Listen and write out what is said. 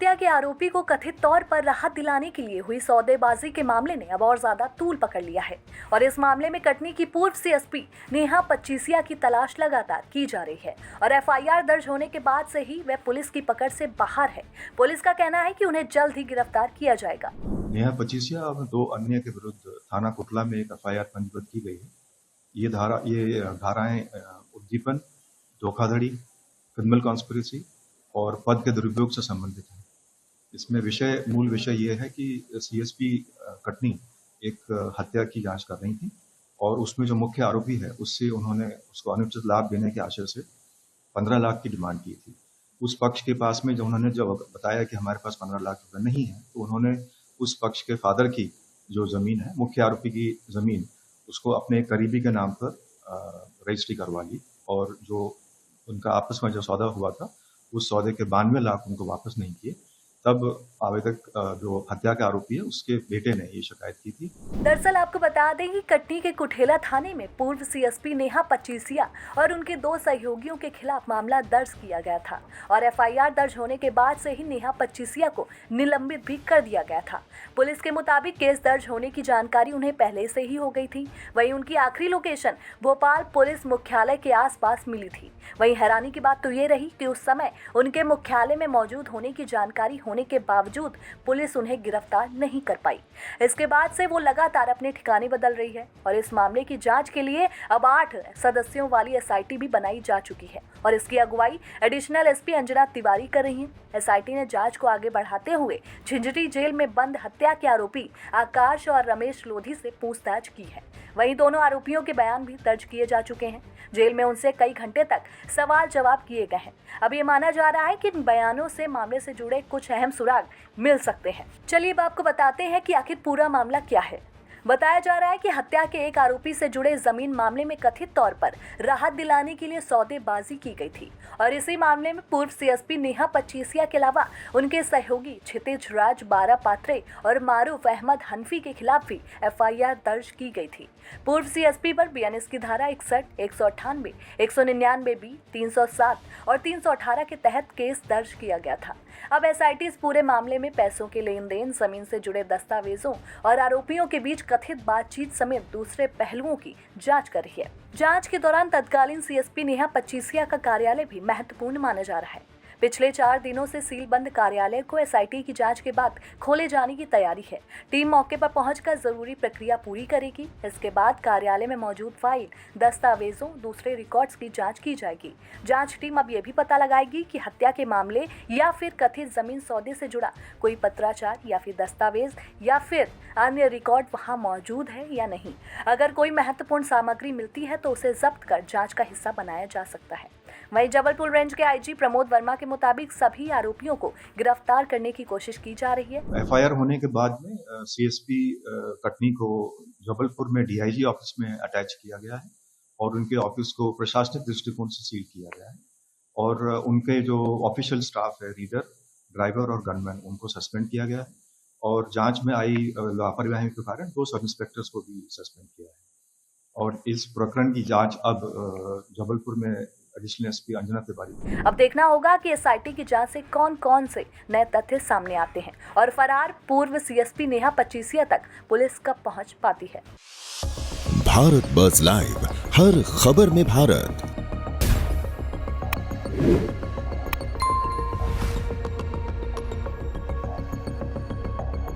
हत्या के आरोपी को कथित तौर पर राहत दिलाने के लिए हुई सौदेबाजी के मामले ने अब और ज्यादा तूल पकड़ लिया है और इस मामले में कटनी की पूर्व सीएसपी नेहा पच्चीसिया की तलाश लगातार की जा रही है और एफआईआर दर्ज होने के बाद से ही वह पुलिस की पकड़ से बाहर है। पुलिस का कहना है कि उन्हें जल्द ही गिरफ्तार किया जाएगा। नेहा पच्चीसिया और 2 अन्य के विरुद्ध थाना कोटला में एक एफआईआर पंजीबद्ध की गई है। ये धाराएं उद्दीपन, धोखाधड़ी, क्रिमिनल कॉन्स्पिरेसी और पद के दुरुपयोग से संबंधित है। इसमें मूल विषय ये है कि सीएसपी कटनी एक हत्या की जांच कर रही थी और उसमें जो मुख्य आरोपी है उससे उन्होंने उसको अनुचित लाभ देने के आशय से 15 लाख की डिमांड की थी। उस पक्ष के पास में उन्होंने जब बताया कि हमारे पास 15 लाख रुपए नहीं है, तो उन्होंने उस पक्ष के फादर की जो जमीन है, मुख्य आरोपी की जमीन, उसको अपने करीबी के नाम पर रजिस्ट्री करवा ली और जो उनका आपस में जो सौदा हुआ था, उस सौदे के 92 लाख उनको वापस नहीं किए। तब आवेदक जो हत्या के आरोपी है उसके बेटे ने ये शिकायत की थी। दरअसल आपको बता दें कि कटनी के कुठेला थाने में पूर्व सीएसपी नेहा पच्चीसिया और उनके 2 सहयोगियों के खिलाफ मामला दर्ज किया गया था और एफआईआर दर्ज होने के बाद से ही नेहा पच्चीसिया को निलंबित भी कर दिया गया था। पुलिस के मुताबिक केस दर्ज होने की जानकारी उन्हें पहले से ही हो गई थी। वहीं उनकी आखिरी लोकेशन भोपाल पुलिस मुख्यालय के आसपास मिली थी। वहीं हैरानी की बात तो ये रही कि उस समय उनके मुख्यालय में मौजूद होने की जानकारी होने के बावजूद पुलिस उन्हें गिरफ्तार नहीं कर पाई। इसके बाद से वो लगातार अपने ठिकाने बदल रही है और इस मामले की जांच के लिए अब 8 सदस्यों वाली एसआईटी भी बनाई जा चुकी है और इसकी अगुवाई एडिशनल एसपी अंजना तिवारी कर रही हैं। एसआईटी ने जांच को आगे बढ़ाते हुए झिंझटी जेल में बंद हत्या के आरोपी आकाश और रमेश लोधी से पूछताछ की है। वहीं दोनों आरोपियों के बयान भी दर्ज किए जा चुके हैं। जेल में उनसे कई घंटे तक सवाल जवाब किए गए हैं। अब ये माना जा रहा है कि इन बयानों से मामले से जुड़े कुछ अहम सुराग मिल सकते हैं। चलिए अब आपको बताते हैं कि आखिर पूरा मामला क्या है। बताया जा रहा है कि हत्या के एक आरोपी से जुड़े जमीन मामले में कथित तौर पर राहत दिलाने के लिए सौदेबाजी की गई थी और इसी मामले में पूर्व सीएसपी नेहा पच्चीसिया के अलावा उनके सहयोगी क्षितिज राज बारा पात्रे और मारूफ अहमद हनफी के खिलाफ भी एफआईआर दर्ज की गई थी। पूर्व सीएसपी पर बीएनएस की धारा 61, 198, 199 बी, 307 और 318 के तहत केस दर्ज किया गया था। अब एसआईटी इस पूरे मामले में पैसों के लेन देन, जमीन से जुड़े दस्तावेजों और आरोपियों के बीच कथित बातचीत समेत दूसरे पहलुओं की जांच कर रही है। जांच के दौरान तत्कालीन सीएसपी नेहा पच्चीसिया का कार्यालय भी महत्वपूर्ण माना जा रहा है। पिछले 4 दिनों से सील बंद कार्यालय को एसआईटी की जांच के बाद खोले जाने की तैयारी है। टीम मौके पर पहुंचकर जरूरी प्रक्रिया पूरी करेगी। इसके बाद कार्यालय में मौजूद फाइल, दस्तावेजों, दूसरे रिकॉर्ड्स की जांच की जाएगी। जांच टीम अब ये भी पता लगाएगी कि हत्या के मामले या फिर कथित जमीन सौदे से जुड़ा कोई पत्राचार या फिर दस्तावेज या फिर अन्य रिकॉर्ड वहां मौजूद है या नहीं। अगर कोई महत्वपूर्ण सामग्री मिलती है तो उसे जब्त कर जांच का हिस्सा बनाया जा सकता है। वहीं जबलपुर रेंज के आईजी प्रमोद वर्मा के मुताबिक सभी आरोपियों को गिरफ्तार करने की कोशिश की जा रही है। एफआईआर होने के बाद में सीएसपी कटनी को जबलपुर में डीआईजी ऑफिस में अटैच किया गया है और उनके ऑफिस को प्रशासनिक दृष्टिकोण से सील किया गया है और उनके जो ऑफिशियल स्टाफ है, रीडर, ड्राइवर और गनमैन, उनको सस्पेंड किया गया है और जांच में आई लापरवाही के कारण 2 सब इंस्पेक्टर्स को भी सस्पेंड किया है और इस प्रकरण की जांच अब जबलपुर में एडिशनल एसपी अंजना तिवारी। अब देखना होगा कि एसआईटी की जांच से कौन-कौन से नए तथ्य सामने आते हैं और फरार पूर्व सीएसपी नेहा पच्चीसिया तक पुलिस कब पहुंच पाती है। भारत बज़ लाइव, हर खबर में भारत।